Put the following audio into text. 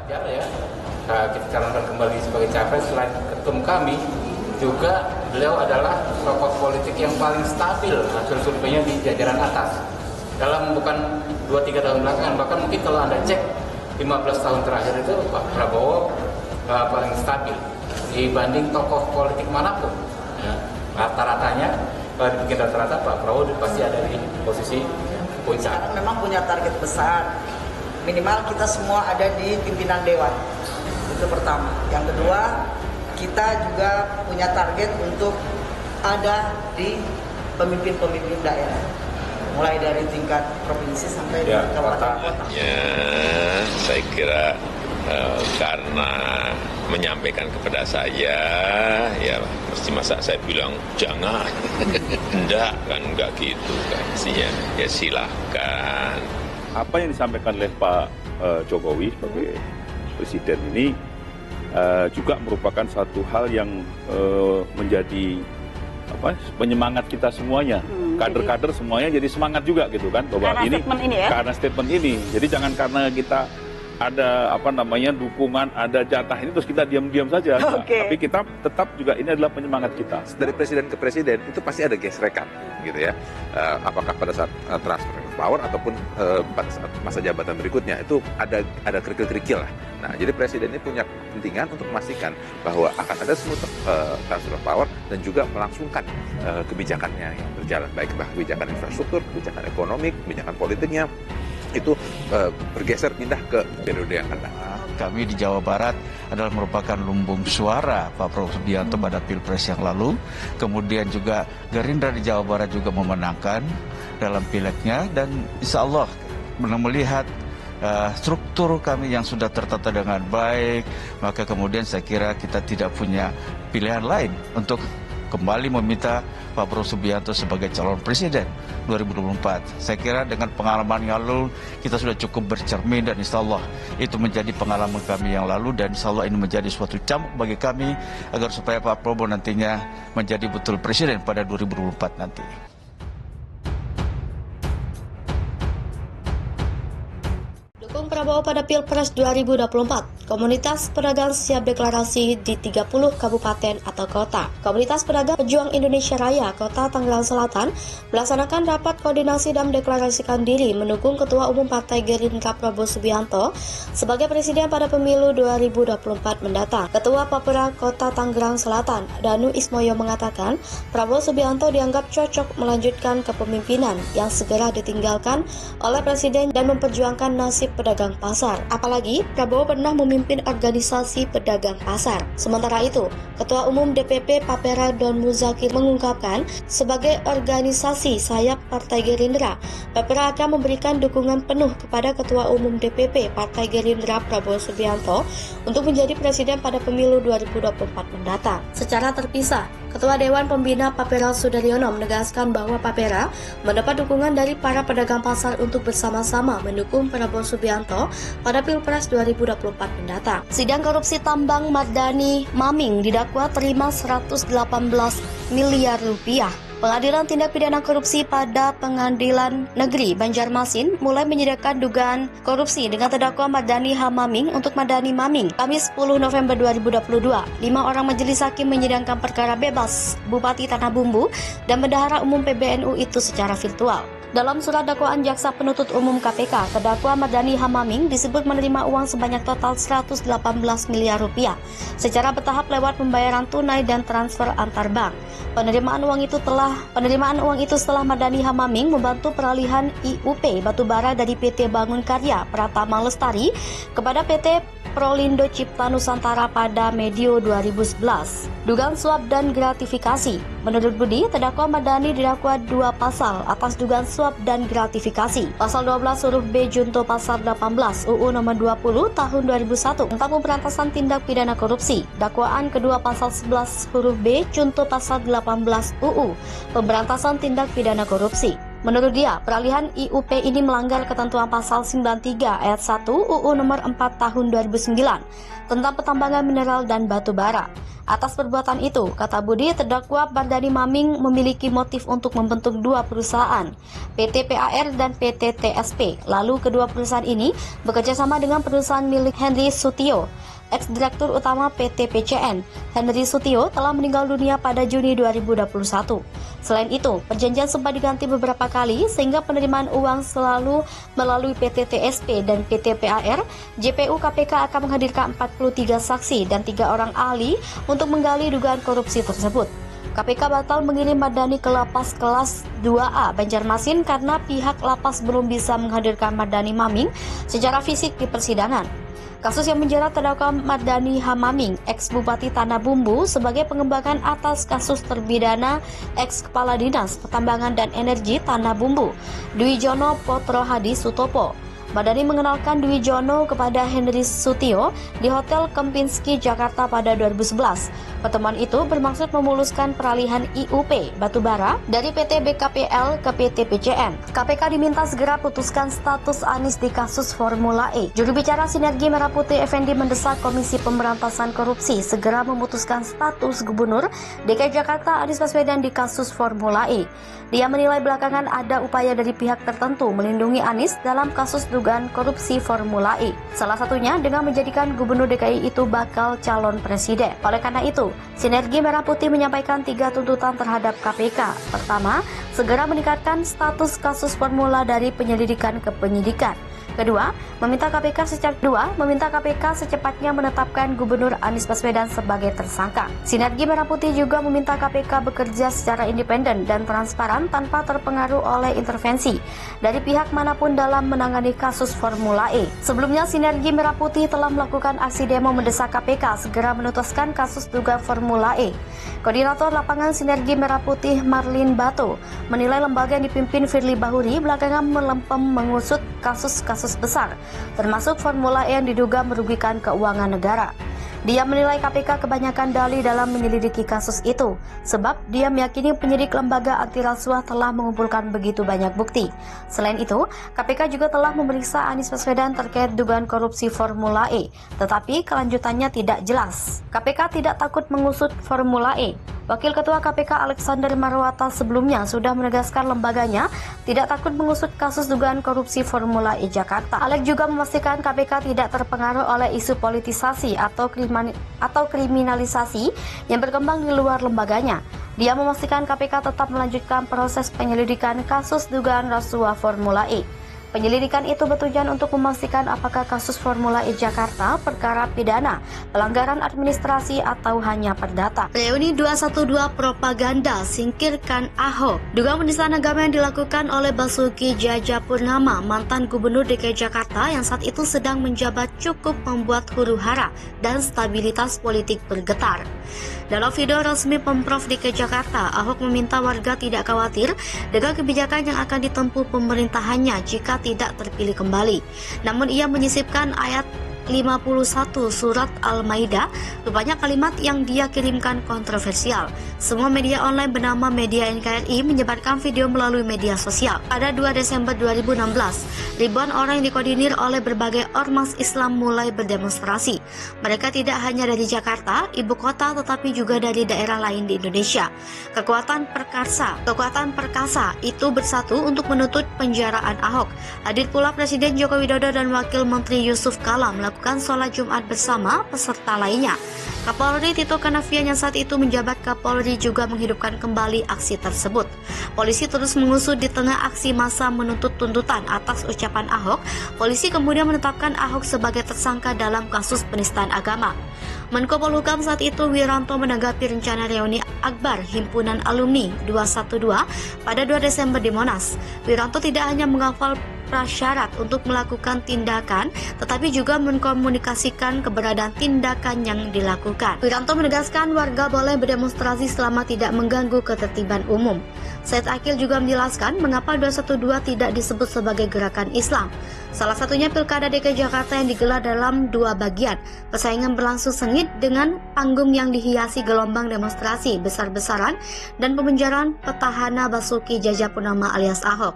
Ya, kita calonkan kembali sebagai capres. Selain ketum kami, juga beliau adalah tokoh politik yang paling stabil hasil surveinya di jajaran atas. Dalam bukan 2-3 tahun belakangan, bahkan mungkin kalau Anda cek 15 tahun terakhir itu Pak Prabowo paling stabil dibanding tokoh politik manapun. Ya, rata-ratanya, kalau dibikin rata-rata, Pak Prabowo pasti ada di posisi puncak. Sekarang memang punya target besar. Minimal kita semua ada di pimpinan dewan. Itu pertama. Yang kedua, kita juga punya target untuk ada di pemimpin-pemimpin daerah. Mulai dari tingkat provinsi sampai di kabupaten kota. Ya, saya kira karena menyampaikan kepada saya, ya mesti masa saya bilang jangan, enggak gitu kan, mestinya ya silahkan. Apa yang disampaikan oleh Pak Jokowi sebagai presiden ini juga merupakan satu hal yang menjadi penyemangat kita semuanya, kader-kader semuanya jadi semangat juga gitu kan, bahwa karena ini ya? Karena statement ini, jadi jangan karena kita ada dukungan, ada jatah ini terus kita diam-diam saja. Okay. Tapi kita tetap juga ini adalah penyemangat kita. Dari presiden ke presiden itu pasti ada gesrekan gitu ya. Apakah pada saat transfer of power ataupun pada saat masa jabatan berikutnya itu ada kerikil-kerikil lah. Nah, jadi presiden ini punya kepentingan untuk memastikan bahwa akan ada semua transfer of power dan juga melangsungkan kebijakannya yang berjalan, baik kebijakan infrastruktur, kebijakan ekonomi, kebijakan politiknya itu bergeser pindah ke periode yang akan datang. Kami di Jawa Barat adalah merupakan lumbung suara Pak Prabowo Subianto pada Pilpres yang lalu. Kemudian juga Gerindra di Jawa Barat juga memenangkan dalam pileknya, dan insya Allah melihat struktur kami yang sudah tertata dengan baik, maka kemudian saya kira kita tidak punya pilihan lain untuk kembali meminta Pak Prabowo Subianto sebagai calon presiden 2024. Saya kira dengan pengalaman yang lalu kita sudah cukup bercermin, dan insya Allah itu menjadi pengalaman kami yang lalu, dan insya Allah ini menjadi suatu cambuk bagi kami agar supaya Pak Prabowo nantinya menjadi betul presiden pada 2024 nanti. Dukung Prabowo pada Pilpres 2024. Komunitas pedagang siap deklarasi di 30 kabupaten atau kota. Komunitas pedagang Pejuang Indonesia Raya Kota Tangerang Selatan melaksanakan rapat koordinasi dan mendeklarasikan diri mendukung Ketua Umum Partai Gerindra Prabowo Subianto sebagai presiden pada pemilu 2024 mendatang. Ketua Papera Kota Tangerang Selatan, Danu Ismoyo, mengatakan Prabowo Subianto dianggap cocok melanjutkan kepemimpinan yang segera ditinggalkan oleh presiden dan memperjuangkan nasib pedagang pasar. Apalagi Prabowo pernah memimpin organisasi pedagang pasar. Sementara itu, Ketua Umum DPP Papera Don Muzakir mengungkapkan, sebagai organisasi sayap Partai Gerindra, Papera akan memberikan dukungan penuh kepada Ketua Umum DPP Partai Gerindra Prabowo Subianto untuk menjadi presiden pada pemilu 2024 mendatang. Secara terpisah, Ketua Dewan Pembina Papera Sudaryono menegaskan bahwa Papera mendapat dukungan dari para pedagang pasar untuk bersama-sama mendukung Prabowo Subianto pada Pilpres 2024 mendatang. Sidang korupsi tambang Mardani Maming didakwa terima 118 miliar rupiah. Pengadilan Tindak Pidana Korupsi pada Pengadilan Negeri Banjarmasin mulai menyidangkan dugaan korupsi dengan terdakwa Mardani H. Maming untuk Mardani Maming. Kamis 10 November 2022, 5 orang majelis hakim menyidangkan perkara bebas Bupati Tanah Bumbu dan Bendahara Umum PBNU itu secara virtual. Dalam surat dakwaan Jaksa Penuntut Umum KPK, terdakwa Mardani H. Maming disebut menerima uang sebanyak total 118 miliar rupiah secara bertahap lewat pembayaran tunai dan transfer antar bank. Penerimaan uang itu setelah Mardani H. Maming membantu peralihan IUP batubara dari PT Bangun Karya Pratama Lestari kepada PT Prolindo Cipta Nusantara pada medio 2011. Dugaan suap dan gratifikasi. Menurut Budi, terdakwa Mardani didakwa 2 pasal atas dugaan suap dan gratifikasi. Pasal 12 huruf B junto pasal 18 UU nomor 20 tahun 2001 tentang pemberantasan tindak pidana korupsi. Dakwaan kedua pasal 11 huruf B junto pasal 18 UU pemberantasan tindak pidana korupsi. Menurut dia, peralihan IUP ini melanggar ketentuan pasal 93 ayat 1 UU nomor 4 tahun 2009 tentang pertambangan mineral dan batu bara. Atas perbuatan itu, kata Budi, terdakwa Mardani Maming memiliki motif untuk membentuk dua perusahaan, PT PAR dan PT TSP. Lalu kedua perusahaan ini bekerjasama dengan perusahaan milik Henry Sutio, ex-direktur utama PT PCN. Henry Sutio telah meninggal dunia pada Juni 2021. Selain itu, perjanjian sempat diganti beberapa kali sehingga penerimaan uang selalu melalui PT TSP dan PT PAR. JPU KPK akan menghadirkan 43 saksi dan 3 orang ahli untuk menggali dugaan korupsi tersebut. KPK batal mengirim Mardani ke lapas kelas 2A Banjarmasin karena pihak lapas belum bisa menghadirkan Mardani Maming secara fisik di persidangan. Kasus yang menjerat terdakwa Mardani Hamaming, ex-Bupati Tanah Bumbu, sebagai pengembangan atas kasus terpidana ex-Kepala Dinas Pertambangan dan Energi Tanah Bumbu, Dwi Jono Potro Hadi Sutopo. Mardani mengenalkan Dwi Jono kepada Henry Sutio di Hotel Kempinski, Jakarta pada 2011. Pertemuan itu bermaksud memuluskan peralihan IUP batubara dari PT BKPL ke PT PCN. KPK diminta segera putuskan status Anies di kasus Formula E. Juru bicara Sinergi Merah Putih Effendi mendesak Komisi Pemberantasan Korupsi segera memutuskan status Gubernur DKI Jakarta Anies Baswedan di kasus Formula E. Dia menilai belakangan ada upaya dari pihak tertentu melindungi Anies dalam kasus dugaan korupsi Formula E. Salah satunya dengan menjadikan Gubernur DKI itu bakal calon presiden. Oleh karena itu, Sinergi Merah Putih menyampaikan 3 tuntutan terhadap KPK. Pertama, segera meningkatkan status kasus Formula dari penyelidikan ke penyidikan. Kedua, meminta KPK secepatnya menetapkan Gubernur Anies Baswedan sebagai tersangka. Sinergi Merah Putih juga meminta KPK bekerja secara independen dan transparan tanpa terpengaruh oleh intervensi dari pihak manapun dalam menangani kasus Formula E. Sebelumnya, Sinergi Merah Putih telah melakukan aksi demo mendesak KPK segera menuntaskan kasus dugaan Formula E. Koordinator lapangan Sinergi Merah Putih Marlin Bato menilai lembaga yang dipimpin Firly Bahuri belakangan melempem mengusut kasus-kasus besar, termasuk Formula E yang diduga merugikan keuangan negara. Dia menilai KPK kebanyakan dalih dalam menyelidiki kasus itu, sebab dia meyakini penyidik lembaga anti rasuah telah mengumpulkan begitu banyak bukti. Selain itu, KPK juga telah memeriksa Anies Baswedan terkait dugaan korupsi Formula E, tetapi kelanjutannya tidak jelas. KPK tidak takut mengusut Formula E. Wakil Ketua KPK Alexander Marwata sebelumnya sudah menegaskan lembaganya tidak takut mengusut kasus dugaan korupsi Formula E Jakarta. Alex juga memastikan KPK tidak terpengaruh oleh isu politisasi atau kriminalisasi yang berkembang di luar lembaganya. Dia memastikan KPK tetap melanjutkan proses penyelidikan kasus dugaan rasuah Formula E. Penyelidikan itu bertujuan untuk memastikan apakah kasus Formula E Jakarta perkara pidana, pelanggaran administrasi atau hanya perdata. Reuni 212 propaganda singkirkan Ahok. Dugaan penistaan agama yang dilakukan oleh Basuki Cahayapurnama, mantan Gubernur DKI Jakarta yang saat itu sedang menjabat, cukup membuat huru-hara dan stabilitas politik bergetar. Dalam video resmi Pemprov DKI Jakarta, Ahok meminta warga tidak khawatir dengan kebijakan yang akan ditempuh pemerintahannya jika tidak terpilih kembali. Namun ia menyisipkan ayat 51 surat Al-Maidah, rupanya kalimat yang dia kirimkan kontroversial. Semua media online bernama Media NKRI menyebarkan video melalui media sosial. Pada 2 Desember 2016, ribuan orang yang dikoordinir oleh berbagai ormas Islam mulai berdemonstrasi. Mereka tidak hanya dari Jakarta, ibu kota, tetapi juga dari daerah lain di Indonesia. Kekuatan perkasa itu bersatu untuk menuntut penjaraan Ahok. Hadir pula Presiden Joko Widodo dan Wakil Menteri Yusuf Kala melakukan sholat Jumat bersama peserta lainnya. Kapolri Tito Karnavian yang saat itu menjabat Kapolri juga menghidupkan kembali aksi tersebut. Polisi terus mengusut di tengah aksi massa menuntut tuntutan atas ucapan Ahok. Polisi kemudian menetapkan Ahok sebagai tersangka dalam kasus penistaan agama. Menko Polhukam saat itu Wiranto menanggapi rencana reuni akbar Himpunan Alumni 212 pada 2 Desember di Monas. Wiranto tidak hanya menghafal prasyarat untuk melakukan tindakan, tetapi juga mengkomunikasikan keberadaan tindakan yang dilakukan. Wiranto menegaskan warga boleh berdemonstrasi selama tidak mengganggu ketertiban umum. Said Akil juga menjelaskan mengapa 212 tidak disebut sebagai gerakan Islam. Salah satunya Pilkada DKI Jakarta yang digelar dalam 2 bagian. Persaingan berlangsung sengit dengan panggung yang dihiasi gelombang demonstrasi besar-besaran dan pemenjaraan petahana Basuki Cahayapurnama alias Ahok.